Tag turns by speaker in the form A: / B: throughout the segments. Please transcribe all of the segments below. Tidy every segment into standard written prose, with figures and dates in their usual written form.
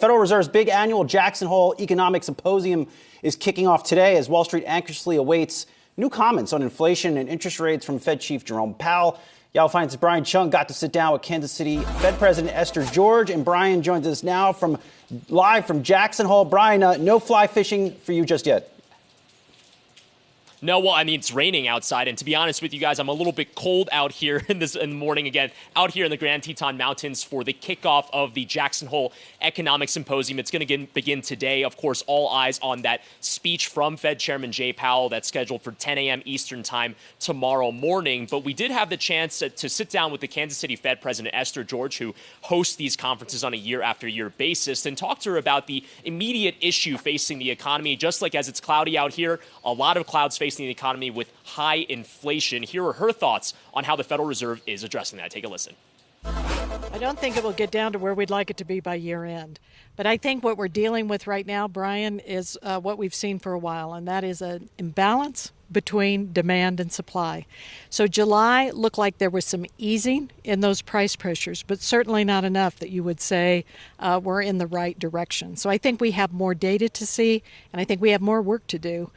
A: Federal Reserve's big annual Jackson Hole Economic Symposium is kicking off today as Wall Street anxiously awaits new comments on inflation and interest rates from Fed Chief Jerome Powell. Yahoo Finance's Brian Chung got to sit down with Kansas City Fed President Esther George, and Brian joins us now live from Jackson Hole. Brian, no fly fishing for you just yet.
B: No, well, I mean, it's raining outside, and to be honest with you guys, I'm a little bit cold out here in the morning again, out here in the Grand Teton Mountains for the kickoff of the Jackson Hole Economic Symposium. It's going to begin today. Of course, all eyes on that speech from Fed Chairman Jay Powell that's scheduled for 10 a.m. Eastern time tomorrow morning. But we did have the chance to sit down with the Kansas City Fed President Esther George, who hosts these conferences on a year-after-year basis, and talk to her about the immediate issue facing the economy. Just like as it's cloudy out here, a lot of clouds facing the economy with high inflation. Here are her thoughts on how the Federal Reserve is addressing that. Take a listen.
C: I don't think it will get down to where we'd like it to be by year end. But I think what we're dealing with right now, Brian, is what we've seen for a while, and that is an imbalance between demand and supply. So July looked like there was some easing in those price pressures, but certainly not enough that you would say we're in the right direction. So I think we have more data to see, and I think we have more work to do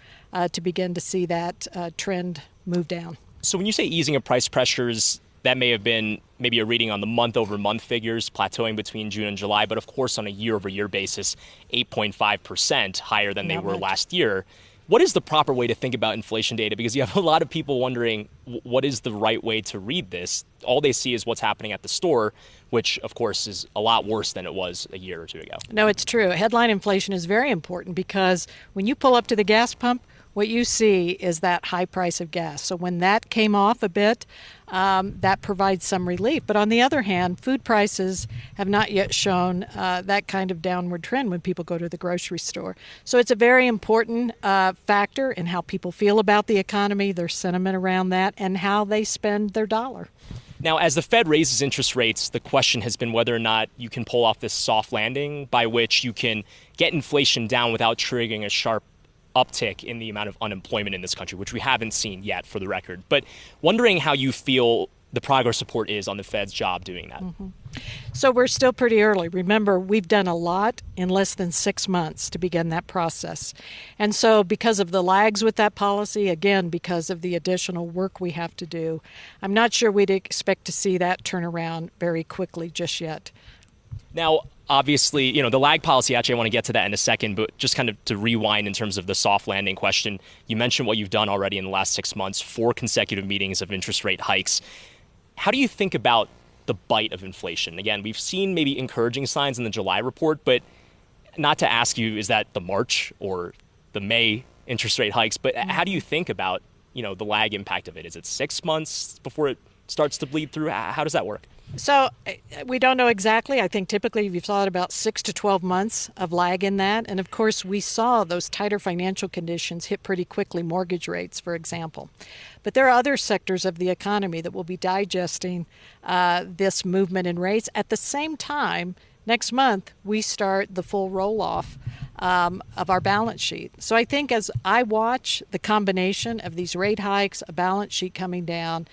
C: to begin to see that trend move down.
B: So when you say easing of price pressures, that may have been maybe a reading on the month-over-month figures, plateauing between June and July, but of course on a year-over-year basis, 8.5% higher than they were last year. What is the proper way to think about inflation data? Because you have a lot of people wondering, what is the right way to read this? All they see is what's happening at the store, which, of course, is a lot worse than it was a year or two ago.
C: No, it's true. Headline inflation is very important because when you pull up to the gas pump, what you see is that high price of gas. So when that came off a bit, that provides some relief. But on the other hand, food prices have not yet shown that kind of downward trend when people go to the grocery store. So it's a very important factor in how people feel about the economy, their sentiment around that, and how they spend their dollar.
B: Now, as the Fed raises interest rates, the question has been whether or not you can pull off this soft landing by which you can get inflation down without triggering a sharp uptick in the amount of unemployment in this country, which we haven't seen yet, for the record. But wondering how you feel the progress report is on the Fed's job doing that.
C: Mm-hmm. So we're still pretty early. Remember, we've done a lot in less than 6 months to begin that process. And so because of the lags with that policy, again, because of the additional work we have to do, I'm not sure we'd expect to see that turn around very quickly just yet.
B: Now, obviously, the lag policy, actually, I want to get to that in a second, but just kind of to rewind in terms of the soft landing question, you mentioned what you've done already in the last 6 months, 4 consecutive meetings of interest rate hikes. How do you think about the bite of inflation? Again, we've seen maybe encouraging signs in the July report, but not to ask you, is that the March or the May interest rate hikes, but how do you think about, the lag impact of it? Is it 6 months before it starts to bleed through? How does that work?
C: So we don't know exactly. I think typically you've thought about 6 to 12 months of lag in that. And of course, we saw those tighter financial conditions hit pretty quickly, mortgage rates, for example. But there are other sectors of the economy that will be digesting this movement in rates. At the same time, next month, we start the full roll-off of our balance sheet. So I think as I watch the combination of these rate hikes, a balance sheet coming down,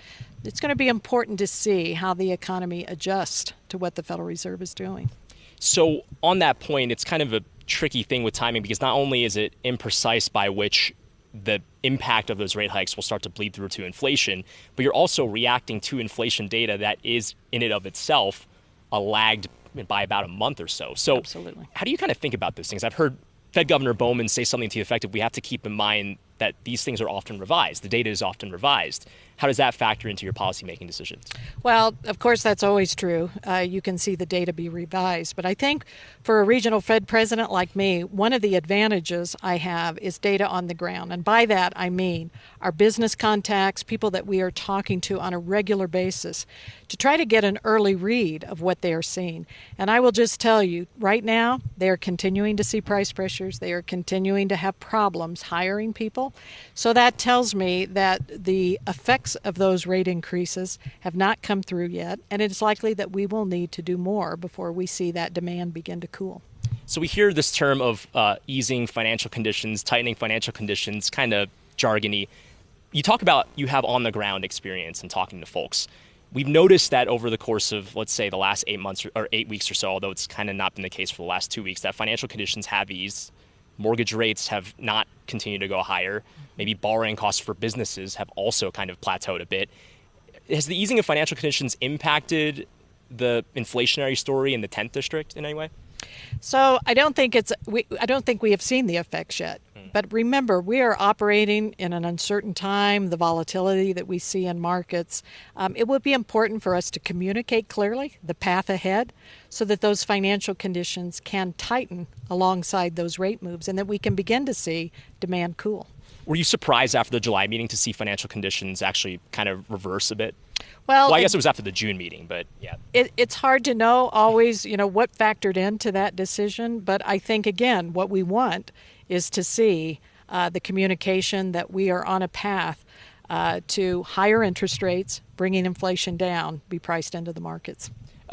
C: it's going to be important to see how the economy adjusts to what the Federal Reserve is doing.
B: So on that point, it's kind of a tricky thing with timing because not only is it imprecise by which the impact of those rate hikes will start to bleed through to inflation, but you're also reacting to inflation data that is in and of itself lagged by about a month or so. So
C: Absolutely.
B: How do you kind of think about those things? I've heard Fed Governor Bowman say something to the effect of we have to keep in mind that these things are often revised. The data is often revised. How does that factor into your policymaking decisions?
C: Well, of course, that's always true. You can see the data be revised. But I think for a regional Fed president like me, one of the advantages I have is data on the ground. And by that, I mean our business contacts, people that we are talking to on a regular basis to try to get an early read of what they are seeing. And I will just tell you, right now, they are continuing to see price pressures. They are continuing to have problems hiring people. So that tells me that the effects of those rate increases have not come through yet, and it's likely that we will need to do more before we see that demand begin to cool.
B: So we hear this term of easing financial conditions, tightening financial conditions, kind of jargony. You talk about you have on-the-ground experience in talking to folks. We've noticed that over the course of, let's say, the last 8 months or 8 weeks or so, although it's kind of not been the case for the last 2 weeks, that financial conditions have eased. Mortgage rates have not continued to go higher. Maybe borrowing costs for businesses have also kind of plateaued a bit. Has the easing of financial conditions impacted the inflationary story in the 10th district in any way?
C: So I don't think we have seen the effects yet. But remember, we are operating in an uncertain time, the volatility that we see in markets. It would be important for us to communicate clearly the path ahead so that those financial conditions can tighten alongside those rate moves and that we can begin to see demand cool.
B: Were you surprised after the July meeting to see financial conditions actually kind of reverse a bit?
C: Well,
B: I guess it was after the June meeting, but yeah.
C: It's hard to know always, what factored into that decision. But I think, again, what we want is to see the communication that we are on a path to higher interest rates, bringing inflation down, be priced into the markets.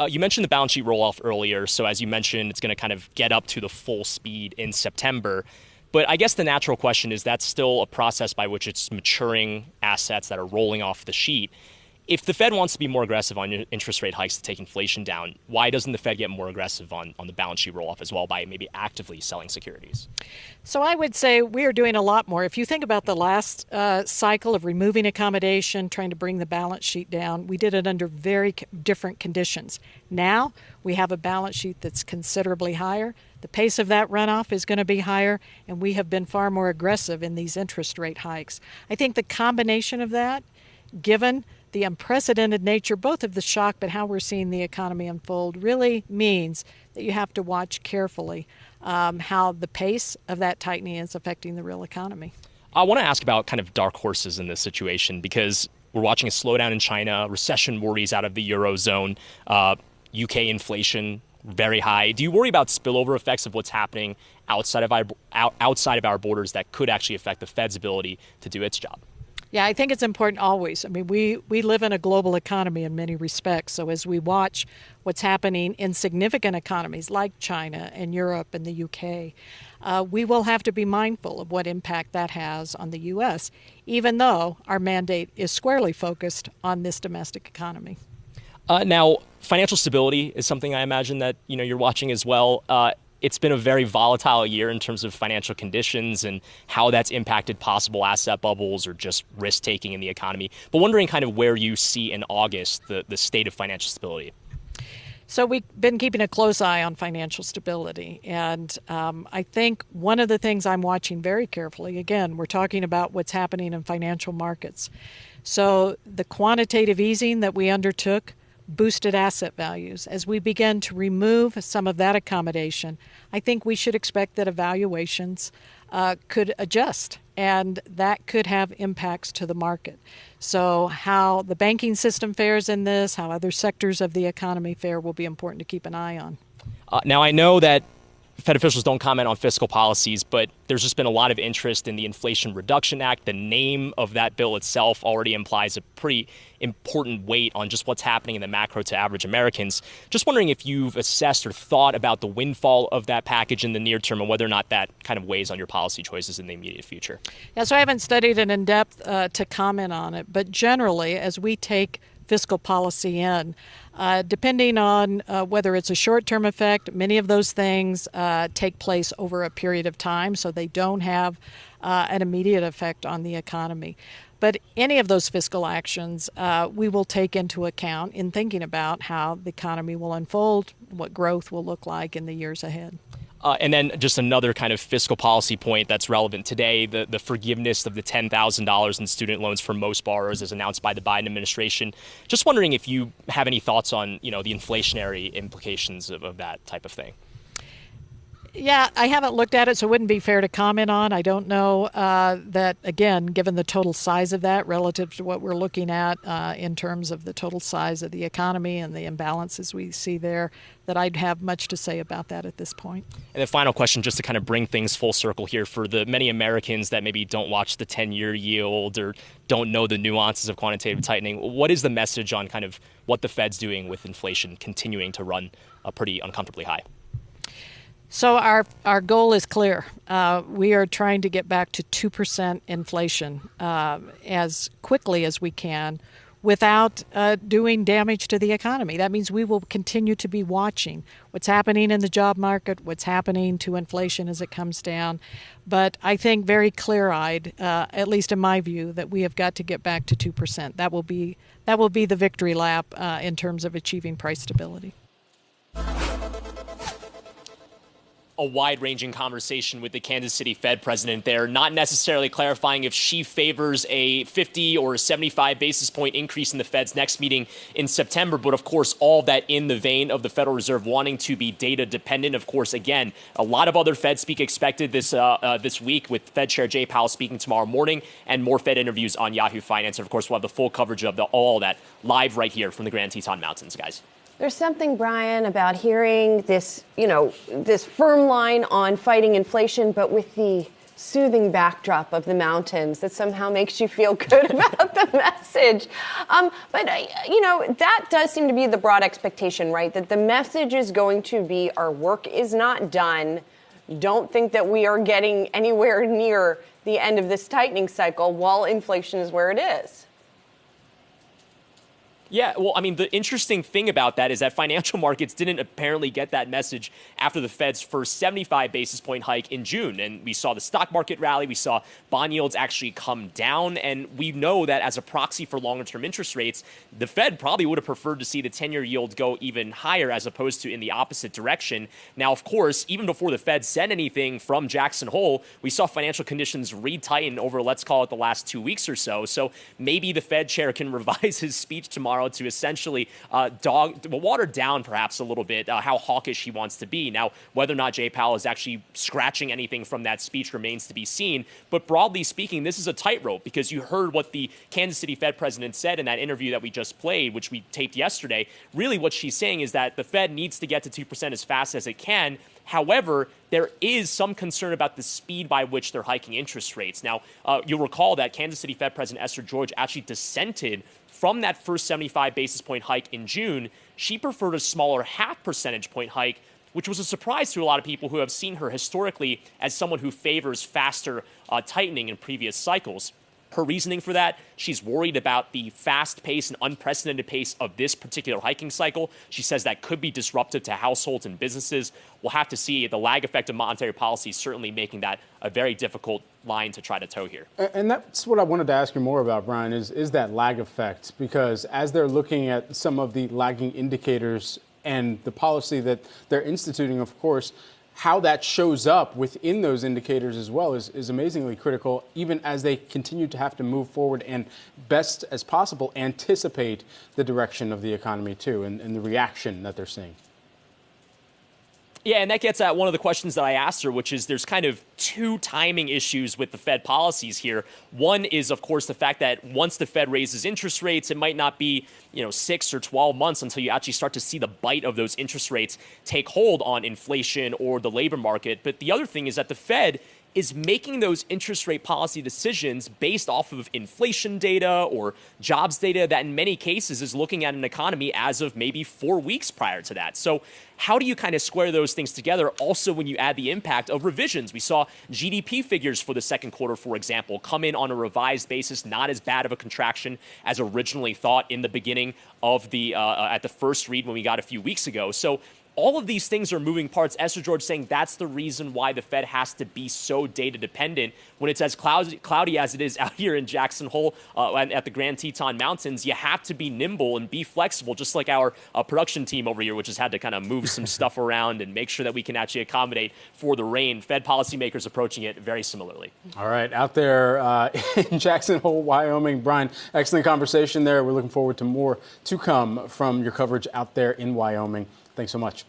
B: You mentioned the balance sheet roll-off earlier. So as you mentioned, it's going to kind of get up to the full speed in September. But I guess the natural question is that's still a process by which it's maturing assets that are rolling off the sheet. If the Fed wants to be more aggressive on interest rate hikes to take inflation down, why doesn't the Fed get more aggressive on the balance sheet roll-off as well by maybe actively selling securities?
C: So I would say we are doing a lot more. If you think about the last cycle of removing accommodation, trying to bring the balance sheet down, we did it under very different conditions. Now we have a balance sheet that's considerably higher. The pace of that runoff is going to be higher, and we have been far more aggressive in these interest rate hikes. I think the combination of that, given the unprecedented nature both of the shock but how we're seeing the economy unfold, really means that you have to watch carefully how the pace of that tightening is affecting the real economy.
B: I want to ask about kind of dark horses in this situation because we're watching a slowdown in China, recession worries out of the Eurozone, UK inflation very high. Do you worry about spillover effects of what's happening outside of our borders that could actually affect the Fed's ability to do its job?
C: Yeah, I think it's important always. I mean, we live in a global economy in many respects. So as we watch what's happening in significant economies like China and Europe and the UK, we will have to be mindful of what impact that has on the U.S., even though our mandate is squarely focused on this domestic economy.
B: Now, financial stability is something I imagine that you're watching as well. It's been a very volatile year in terms of financial conditions and how that's impacted possible asset bubbles or just risk-taking in the economy. But wondering kind of where you see in August the state of financial stability.
C: So we've been keeping a close eye on financial stability. And I think one of the things I'm watching very carefully, again, we're talking about what's happening in financial markets. So the quantitative easing that we undertook boosted asset values. As we begin to remove some of that accommodation, I think we should expect that evaluations could adjust, and that could have impacts to the market. So how the banking system fares in this, how other sectors of the economy fare will be important to keep an eye on.
B: Now, I know that Fed officials don't comment on fiscal policies, but there's just been a lot of interest in the Inflation Reduction Act. The name of that bill itself already implies a pretty important weight on just what's happening in the macro to average Americans. Just wondering if you've assessed or thought about the windfall of that package in the near term and whether or not that kind of weighs on your policy choices in the immediate future.
C: Yeah, so I haven't studied it in depth to comment on it, but generally, as we take fiscal policy in, depending on whether it's a short-term effect, many of those things take place over a period of time, so they don't have an immediate effect on the economy. But any of those fiscal actions we will take into account in thinking about how the economy will unfold, what growth will look like in the years ahead.
B: And then just another kind of fiscal policy point that's relevant today, the forgiveness of the $10,000 in student loans for most borrowers as announced by the Biden administration. Just wondering if you have any thoughts on, the inflationary implications of that type of thing.
C: Yeah, I haven't looked at it, so it wouldn't be fair to comment on. I don't know that, again, given the total size of that relative to what we're looking at in terms of the total size of the economy and the imbalances we see there, that I'd have much to say about that at this point.
B: And the final question, just to kind of bring things full circle here, for the many Americans that maybe don't watch the 10-year yield or don't know the nuances of quantitative tightening, what is the message on kind of what the Fed's doing with inflation continuing to run pretty uncomfortably high?
C: So our goal is clear. We are trying to get back to 2% inflation as quickly as we can without doing damage to the economy. That means we will continue to be watching what's happening in the job market, what's happening to inflation as it comes down. But I think very clear-eyed, at least in my view, that we have got to get back to 2%. That will be the victory lap in terms of achieving price stability.
B: A wide-ranging conversation with the Kansas City Fed president there, not necessarily clarifying if she favors a 50 or 75 basis point increase in the Fed's next meeting in September, but of course, all that in the vein of the Federal Reserve wanting to be data dependent. Of course, again, a lot of other Fed speak expected this week, with Fed Chair Jay Powell speaking tomorrow morning, and more Fed interviews on Yahoo Finance. And of course, we'll have the full coverage of all that live right here from the Grand Teton Mountains, guys.
D: There's something, Brian, about hearing this, this firm line on fighting inflation, but with the soothing backdrop of the mountains that somehow makes you feel good about the message. But that does seem to be the broad expectation, right? That the message is going to be our work is not done. Don't think that we are getting anywhere near the end of this tightening cycle while inflation is where it is.
B: Yeah, well, I mean, the interesting thing about that is that financial markets didn't apparently get that message after the Fed's first 75 basis point hike in June. And we saw the stock market rally. We saw bond yields actually come down. And we know that as a proxy for longer-term interest rates, the Fed probably would have preferred to see the 10-year yield go even higher as opposed to in the opposite direction. Now, of course, even before the Fed said anything from Jackson Hole, we saw financial conditions retighten over, let's call it, the last 2 weeks or so. So maybe the Fed chair can revise his speech tomorrow to essentially water down perhaps a little bit how hawkish he wants to be. Now, whether or not Jay Powell is actually scratching anything from that speech remains to be seen. But broadly speaking, this is a tightrope because you heard what the Kansas City Fed president said in that interview that we just played, which we taped yesterday. Really what she's saying is that the Fed needs to get to 2% as fast as it can. However, there is some concern about the speed by which they're hiking interest rates. Now, you'll recall that Kansas City Fed President Esther George actually dissented from that first 75 basis point hike in June. She preferred a smaller half percentage point hike, which was a surprise to a lot of people who have seen her historically as someone who favors faster tightening in previous cycles. Her reasoning for that, she's worried about the fast pace and unprecedented pace of this particular hiking cycle. She says that could be disruptive to households and businesses. We'll have to see. The lag effect of monetary policy certainly making that a very difficult line to try to toe here.
E: And that's what I wanted to ask you more about, Brian, is that lag effect. Because as they're looking at some of the lagging indicators and the policy that they're instituting, of course, how that shows up within those indicators as well is amazingly critical, even as they continue to have to move forward and best as possible anticipate the direction of the economy too and the reaction that they're seeing.
B: Yeah, and that gets at one of the questions that I asked her, which is there's kind of two timing issues with the Fed policies here. One is, of course, the fact that once the Fed raises interest rates, it might not be 6 or 12 months until you actually start to see the bite of those interest rates take hold on inflation or the labor market. But the other thing is that the Fed is making those interest rate policy decisions based off of inflation data or jobs data that in many cases is looking at an economy as of maybe 4 weeks prior to that. So how do you kind of square those things together? Also, when you add the impact of revisions, we saw GDP figures for the second quarter, for example, come in on a revised basis, not as bad of a contraction as originally thought in the beginning of at the first read when we got a few weeks ago. So all of these things are moving parts. Esther George saying that's the reason why the Fed has to be so data dependent when it's as cloudy as it is out here in Jackson Hole at the Grand Teton Mountains. You have to be nimble and be flexible, just like our production team over here, which has had to kind of move some stuff around and make sure that we can actually accommodate for the rain. Fed policymakers approaching it very similarly.
E: All right, out there in Jackson Hole, Wyoming. Brian, excellent conversation there. We're looking forward to more to come from your coverage out there in Wyoming. Thanks so much.